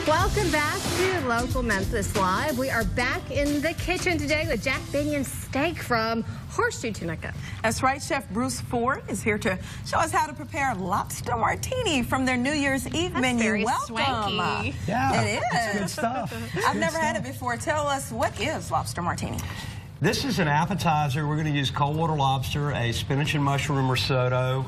Welcome back to Local Memphis Live. We are back in the kitchen today with Jack Binion's steak from Horseshoe Tunica. That's right. Chef Bruce Ford is here to show us how to prepare lobster martini from their New Year's Eve menu. Very Welcome. swanky. Yeah, it is. It's good stuff. I've never had it before. Tell us, what is lobster martini? This is an appetizer. We're going to use cold water lobster, a spinach and mushroom risotto,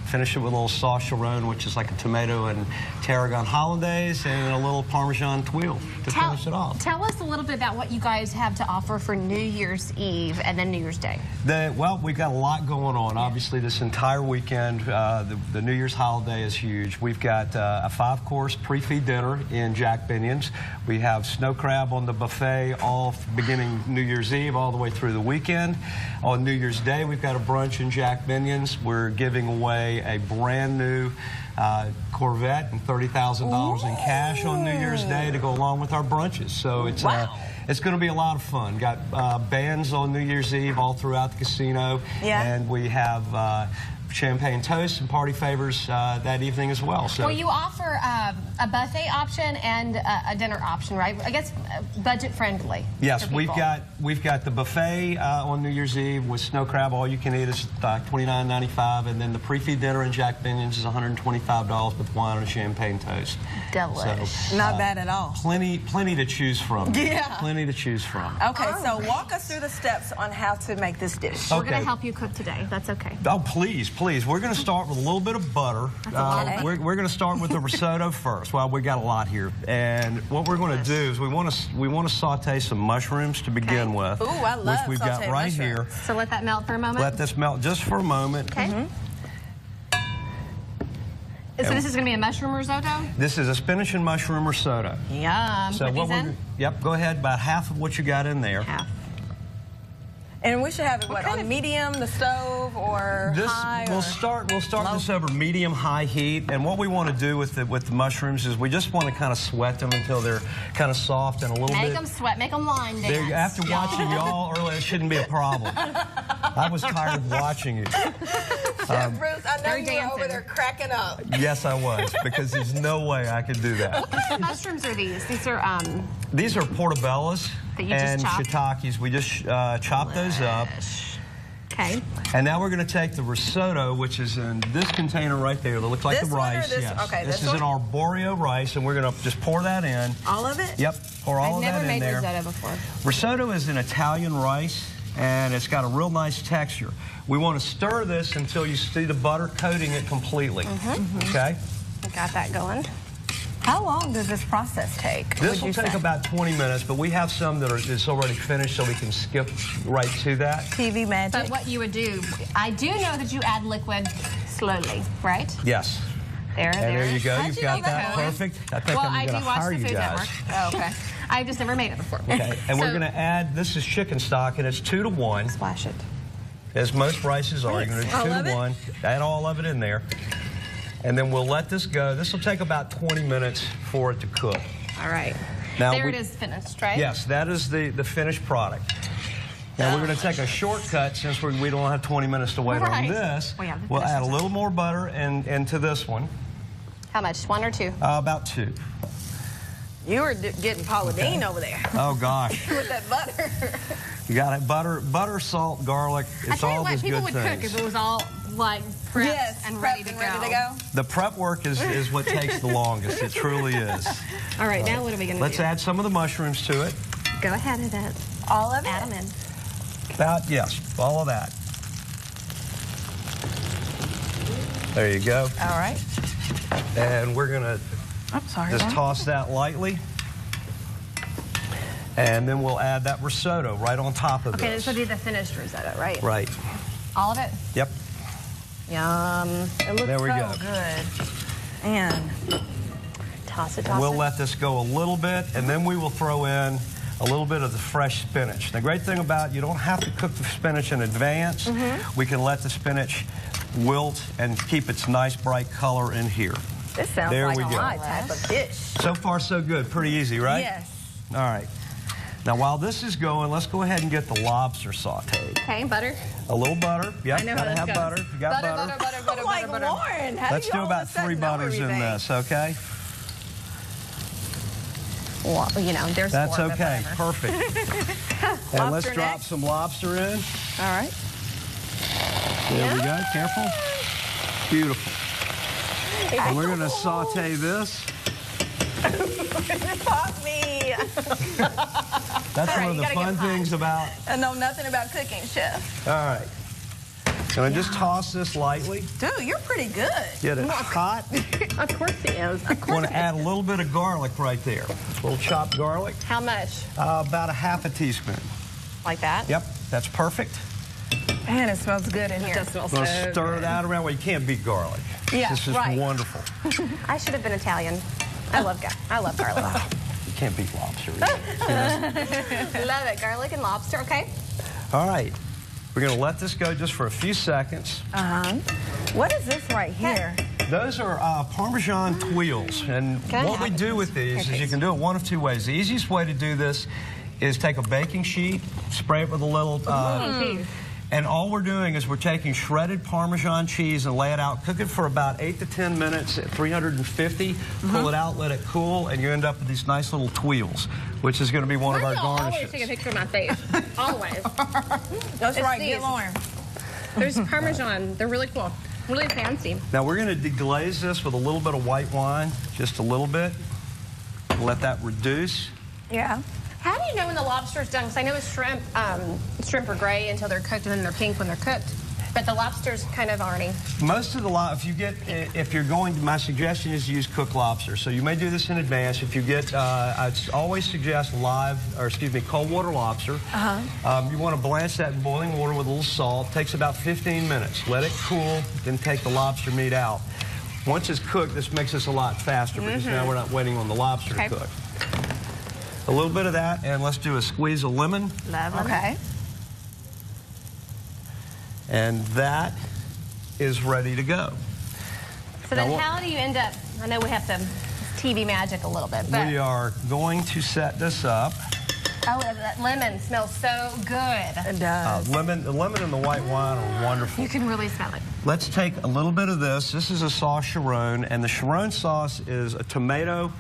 finish it with a little sauce Sharon, which is like a tomato and tarragon hollandaise, and a little Parmesan tuile to finish it off. Tell us a little bit about what you guys have to offer for New Year's Eve and then New Year's Day. Well, we've got a lot going on. Obviously, this entire weekend, the New Year's holiday is huge. We've got a 5-course pre-feed dinner in Jack Binion's. We have snow crab on the buffet all beginning New Year's Eve all the way through the weekend. On New Year's Day, we've got a brunch in Jack Binion's. We're giving away a brand new Corvette and $30,000 in cash on New Year's Day to go along with our brunches. So it's it's going to be a lot of fun. Got bands on New Year's Eve all throughout the casino, and we have champagne toast and party favors that evening as well. So, well, you offer a buffet option and a dinner option, right? I guess budget friendly. Yes, we've got the buffet on New Year's Eve with snow crab. All you can eat is $29.95, and then the pre-feed dinner in Jack Binion's is $125 with wine and a champagne toast. Delish. So, not bad at all. Plenty to choose from. Yeah. Plenty to choose from. Okay, so walk us through the steps on how to make this dish. We're going to help you cook today. That's okay. Oh, please. We're going to start with a little bit of butter. We're going to start with the risotto first. Well, we got a lot here, and what we're going to do is we want to saute some mushrooms to begin with. Ooh, I love which we've got right here. So let that melt for a moment. Let this melt just for a moment. Okay. So this is going to be a mushroom risotto? This is a spinach and mushroom risotto. Yum. So put these in? Yep, go ahead. About half of what you got in there. Half. And we should have it, on medium, the stove, or high? We'll start this over medium-high heat. And what we want to do with the mushrooms is we just want to kind of sweat them until they're kind of soft and a little bit. Make them sweat. Make them line dance. After watching y'all earlier, it shouldn't be a problem. I was tired of watching you. Chef Bruce, I know you were over there cracking up. Yes, I was, because there's no way I could do that. What kind of mushrooms are these? These are portobellos and shiitakes. We just chop those up. Okay. And now we're going to take the risotto, which is in this container right there that looks like the rice. This is an arborio rice, and we're going to just pour that in. All of it? Yep, pour all of that in there. I've never made risotto before. Risotto is an Italian rice, and it's got a real nice texture. We want to stir this until you see the butter coating it completely. Okay? Got that going. How long does this process take? This will take about 20 minutes, but we have some that it's already finished, so we can skip right to that. TV magic. But what you would do, I do know that you add liquid slowly, right? Yes. There you go. You've got that perfect. I think I'm going to hire you guys. Oh, okay. I've just never made it before. Okay. And we're going to add, this is chicken stock, and it's 2 to 1. Splash it. As most rices are. You're going to do 2 to 1. Add all of it in there. And then we'll let this go. This will take about 20 minutes for it to cook. All right. Now it is finished, right? Yes, that is the finished product. Now we're going to take a shortcut since we don't have 20 minutes to wait on this. We'll add a little more butter into this one. How much? 1 or 2? About 2. You were getting Paula Deen over there. Oh, gosh. With that butter. You got it. Butter, salt, garlic. It's all those good things. People would cook if it was all like prepped and ready to go. The prep work is what takes the longest. It truly is. All right, now what are we going to do? Let's add some of the mushrooms to it. Go ahead with it. All of it? Add them in. Yes, all of that. There you go. All right. And we're going to just toss that lightly. And then we'll add that risotto right on top of this. Okay, this will be the finished risotto, right? Right. All of it? Yep. Yum. It looks so good. And toss it. We'll let this go a little bit, and then we will throw in a little bit of the fresh spinach. The great thing about you don't have to cook the spinach in advance. We can let the spinach wilt and keep its nice bright color in here. This sounds like my type of dish. So far, so good. Pretty easy, right? Yes. All right. Now, while this is going, let's go ahead and get the lobster sauteed. Okay, butter. A little butter. Yep, I know gotta how have butter. You got butter. Butter, Lauren, how Let's do about 3 butters in this, okay? Well, you know, there's That's 4, but okay. whatever. Perfect. And let's drop next. some lobster in. All right. There we go. Careful. Beautiful. And we're going to saute this. Pop me. That's one of you the gotta fun get hot. things about. I know nothing about cooking, chef. All right. Going to just toss this lightly. Dude, you're pretty good. Get it hot. Of course he is. Of course. Want to add a little bit of garlic right there. A little chopped garlic. How much? About a half a teaspoon. Like that? Yep, that's perfect. Man, it smells good in It here. does smell We'll so stir good. that around. Well, you can't beat garlic. Yeah, This is right. wonderful. I should have been Italian. I love garlic. You can't beat lobster. Love it. Garlic and lobster. Okay. All right. We're going to let this go just for a few seconds. What is this right here? Those are Parmesan tuiles. And Can I what have we it, do please? with these Here, is you please. can do it one of two ways. The easiest way to do this is take a baking sheet, spray it with a little... and all we're doing is we're taking shredded Parmesan cheese and lay it out, cook it for about 8 to 10 minutes at 350, pull it out, let it cool, and you end up with these nice little tuiles, which is going to be one of our Always garnishes. take a picture of my face. Always. That's It's right, these. get Lauren. There's Parmesan. They're really cool. Really fancy. Now we're going to deglaze this with a little bit of white wine, just a little bit. Let that reduce. Yeah. How do you know when the lobster's done? Because I know with shrimp are gray until they're cooked, and then they're pink when they're cooked. But the lobster's kind of already. Most of the if you're going, my suggestion is to use cooked lobster. So you may do this in advance. If you get, I always suggest cold water lobster. You want to blanch that in boiling water with a little salt. Takes about 15 minutes. Let it cool, then take the lobster meat out. Once it's cooked, this makes this a lot faster because now we're not waiting on the lobster to cook. A little bit of that, and let's do a squeeze of lemon. Love them. Okay. And that is ready to go. So Now then what- how do you end up? I know we have to TV magic a little bit, but We are going to set this up. oh, that lemon smells so good. It does. The lemon and the white wine are wonderful. You can really smell it. Let's take a little bit of this. This is a sauce Chiron, and the Chiron sauce is a tomato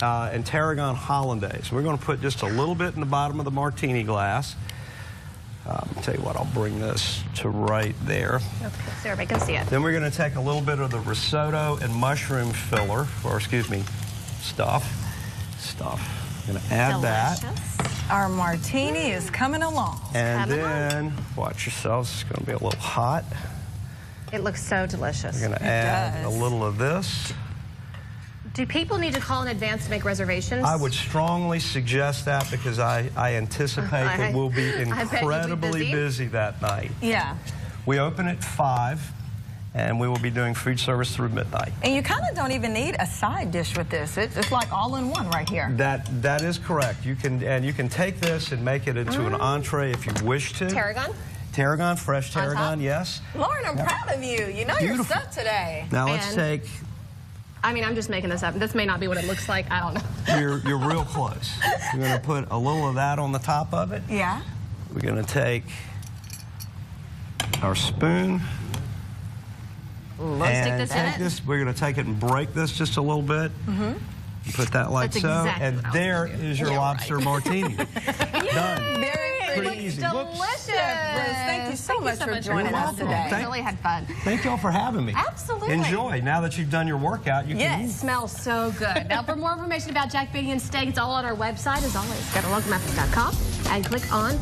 and tarragon hollandaise. We're going to put just a little bit in the bottom of the martini glass. I'll tell you what, I'll bring this to right there. Okay, so everybody can see it. Then we're going to take a little bit of the risotto and mushroom filler, or excuse me, stuff. I'm going to add that. Delicious. Our martini is coming along. And coming on. then, watch yourselves, it's going to be a little hot. It looks so delicious. We're going to add a does. little of this. Do people need to call in advance to make reservations? I would strongly suggest that because I anticipate that we'll be I bet you'll be incredibly busy. busy that night. Yeah. We open at 5, and we will be doing food service through midnight. And you kind of don't even need a side dish with this. It's like all in one right here. That is correct. You can take this and make it into an entree if you wish to. Tarragon? Tarragon, fresh On tarragon, top? yes. Lauren, I'm proud of you. You know your Beautiful. stuff today. Now let's And- take. I mean, I'm just making this up. This may not be what it looks like. I don't know. You're real close. You're going to put a little of that on the top of it. Yeah. We're going to take our spoon. Let's stick And this in take it. this, we're going to take it and break this just a little bit. Put that like That's so. exactly And what I was there gonna do. is your Yeah, lobster right. martini. Done. Very Pretty pretty. easy. Delicious. Thank you so much for joining us welcome. today. Thank- Really had fun. Thank y'all for having me. Absolutely. Enjoy. Now that you've done your workout, you can It eat. smells so good. Now, for more information about Jack Benny and Steak, it's all on our website, as always. Go to localmemphis.com and click on